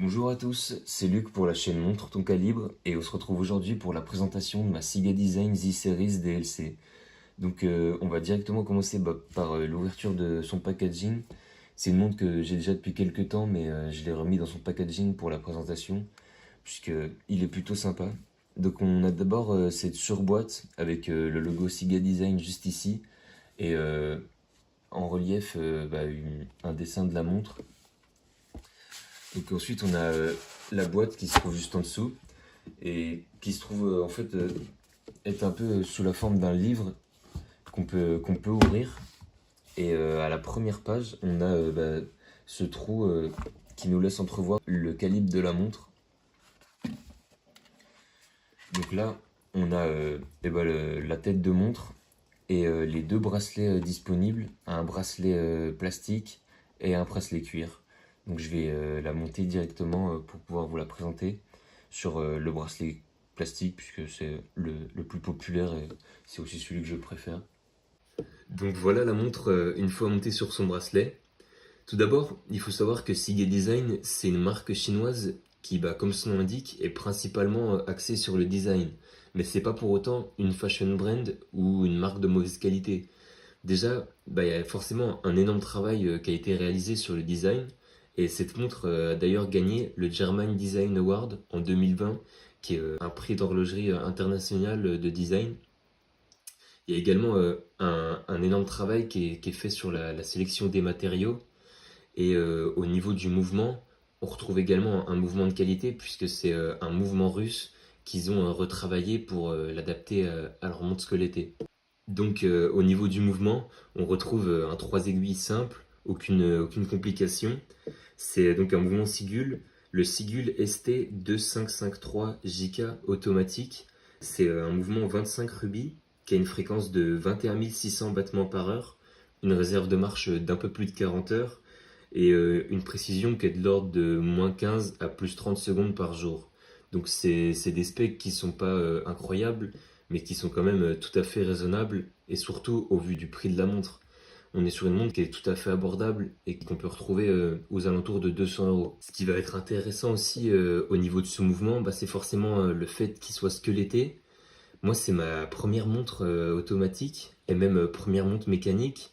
Bonjour à tous, c'est Luc pour la chaîne Montre ton calibre et on se retrouve aujourd'hui pour la présentation de ma Siga Design Z-Series DLC. Donc on va directement commencer par l'ouverture de son packaging. C'est une montre que j'ai déjà depuis quelques temps mais je l'ai remis dans son packaging pour la présentation puisqu'il est plutôt sympa. Donc on a d'abord cette surboîte avec le logo Siga Design juste ici et en relief un dessin de la montre. Donc ensuite on a la boîte qui se trouve juste en dessous et qui se trouve être un peu sous la forme d'un livre qu'on peut ouvrir. Et à la première page on a ce trou qui nous laisse entrevoir le calibre de la montre. Donc là on a la tête de montre et les deux bracelets disponibles, un bracelet plastique et un bracelet cuir. Donc je vais la monter directement pour pouvoir vous la présenter sur le bracelet plastique puisque c'est le plus populaire et c'est aussi celui que je préfère. Donc voilà la montre une fois montée sur son bracelet. Tout d'abord, il faut savoir que Siga Design, c'est une marque chinoise qui, comme son nom l'indique, est principalement axée sur le design. Mais c'est pas pour autant une fashion brand ou une marque de mauvaise qualité. Déjà, il y a forcément un énorme travail qui a été réalisé sur le design. Et cette montre a d'ailleurs gagné le German Design Award en 2020, qui est un prix d'horlogerie international de design. Il y a également un énorme travail qui est fait sur la sélection des matériaux. Et au niveau du mouvement, on retrouve également un mouvement de qualité, puisque c'est un mouvement russe qu'ils ont retravaillé pour l'adapter à leur montre squelettée. Donc au niveau du mouvement, on retrouve un 3 aiguilles simple, aucune complication. C'est donc un mouvement Sigul, le Sigul ST2553JK automatique. C'est un mouvement 25 rubis qui a une fréquence de 21 600 battements par heure, une réserve de marche d'un peu plus de 40 heures et une précision qui est de l'ordre de moins 15 à plus 30 secondes par jour. Donc c'est des specs qui sont pas incroyables, mais qui sont quand même tout à fait raisonnables et surtout au vu du prix de la montre. On est sur une montre qui est tout à fait abordable et qu'on peut retrouver aux alentours de 200 €. Ce qui va être intéressant aussi au niveau de ce mouvement, c'est forcément le fait qu'il soit squeletté. Moi, c'est ma première montre automatique et même première montre mécanique.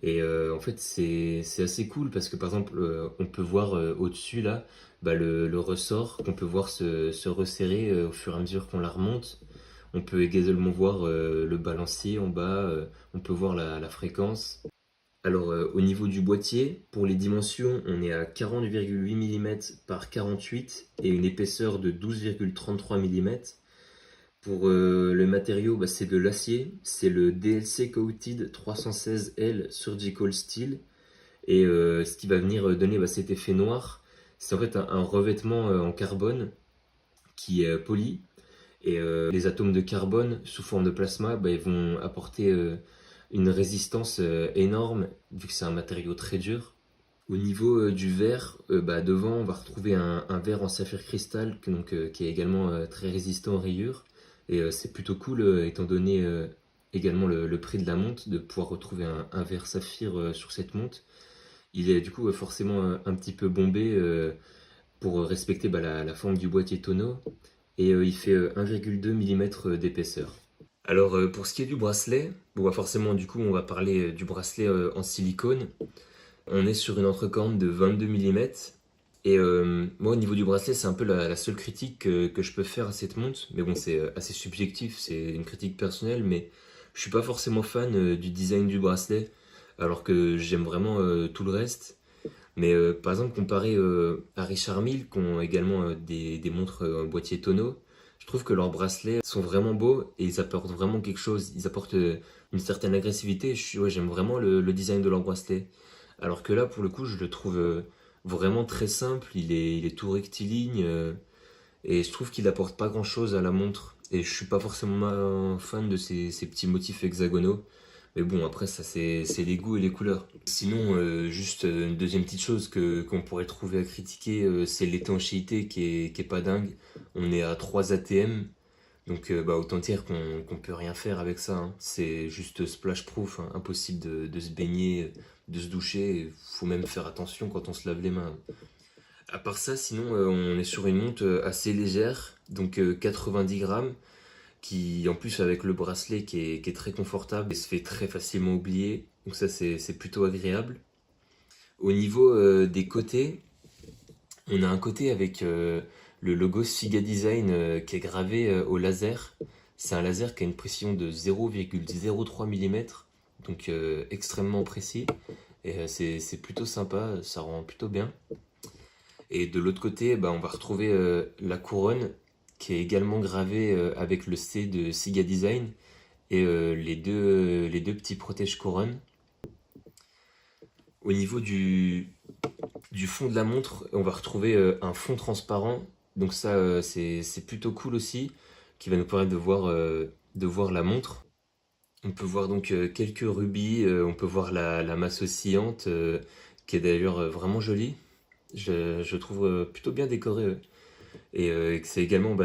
Et en fait, c'est assez cool parce que par exemple, on peut voir au-dessus là le ressort qu'on peut voir se resserrer au fur et à mesure qu'on la remonte. On peut également voir le balancier en bas, on peut voir la fréquence. Alors au niveau du boîtier, pour les dimensions, on est à 40,8 mm par 48 et une épaisseur de 12,33 mm. Pour le matériau, c'est de l'acier, c'est le DLC Coated 316L Surgical Steel. Et ce qui va venir donner cet effet noir, c'est en fait un revêtement en carbone qui est poli. Et les atomes de carbone sous forme de plasma, ils vont apporter une résistance énorme, vu que c'est un matériau très dur. Au niveau du verre, devant, on va retrouver un verre en saphir cristal qui est également très résistant aux rayures. Et c'est plutôt cool, étant donné également le prix de la montre, de pouvoir retrouver un verre saphir sur cette montre. Il est du coup forcément un petit peu bombé pour respecter la forme du boîtier tonneau. Et il fait 1,2 mm d'épaisseur. Alors pour ce qui est du bracelet, forcément du coup on va parler du bracelet en silicone. On est sur une entrecorne de 22 mm. Et moi au niveau du bracelet c'est un peu la seule critique que je peux faire à cette montre. Mais bon, c'est assez subjectif, c'est une critique personnelle, mais je suis pas forcément fan du design du bracelet, alors que j'aime vraiment tout le reste. Mais par exemple, comparé à Richard Mille, qui ont également des montres boîtier tonneau, je trouve que leurs bracelets sont vraiment beaux et ils apportent vraiment quelque chose. Ils apportent une certaine agressivité. J'aime vraiment le design de leurs bracelets. Alors que là, pour le coup, je le trouve vraiment très simple. Il est tout rectiligne et je trouve qu'il apporte pas grand-chose à la montre. Et je suis pas forcément un fan de ces petits motifs hexagonaux. Mais bon, après, ça, c'est les goûts et les couleurs. Sinon, juste une deuxième petite chose qu'on pourrait trouver à critiquer, c'est l'étanchéité qui est pas dingue. On est à 3 ATM, donc autant dire qu'on peut rien faire avec ça, hein. C'est juste splash proof, hein. Impossible de se baigner, de se doucher. Faut même faire attention quand on se lave les mains. À part ça, sinon, on est sur une montre assez légère, donc 90 grammes, qui en plus avec le bracelet qui est très confortable et se fait très facilement oublier. Donc ça, c'est plutôt agréable. Au niveau des côtés, on a un côté avec le logo Siga Design qui est gravé au laser. C'est un laser qui a une précision de 0,03 mm, donc extrêmement précis. Et c'est plutôt sympa, ça rend plutôt bien. Et de l'autre côté, bah, on va retrouver la couronne qui est également gravée avec le C de Siga Design et les deux petits protège-couronnes. Au niveau du fond de la montre, on va retrouver un fond transparent. Donc ça, c'est plutôt cool aussi, qui va nous permettre de voir la montre. On peut voir donc quelques rubis, on peut voir la masse oscillante, qui est d'ailleurs vraiment jolie. Je trouve plutôt bien décorée. Et que c'est également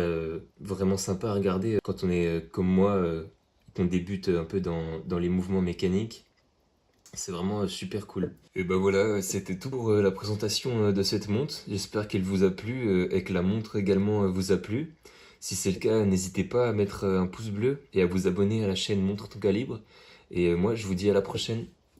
vraiment sympa à regarder quand on est comme moi, qu'on débute un peu dans les mouvements mécaniques. C'est vraiment super cool. Et bah voilà, c'était tout pour la présentation de cette montre. J'espère qu'elle vous a plu et que la montre également vous a plu. Si c'est le cas, n'hésitez pas à mettre un pouce bleu et à vous abonner à la chaîne Montre ton calibre. Et moi, je vous dis à la prochaine.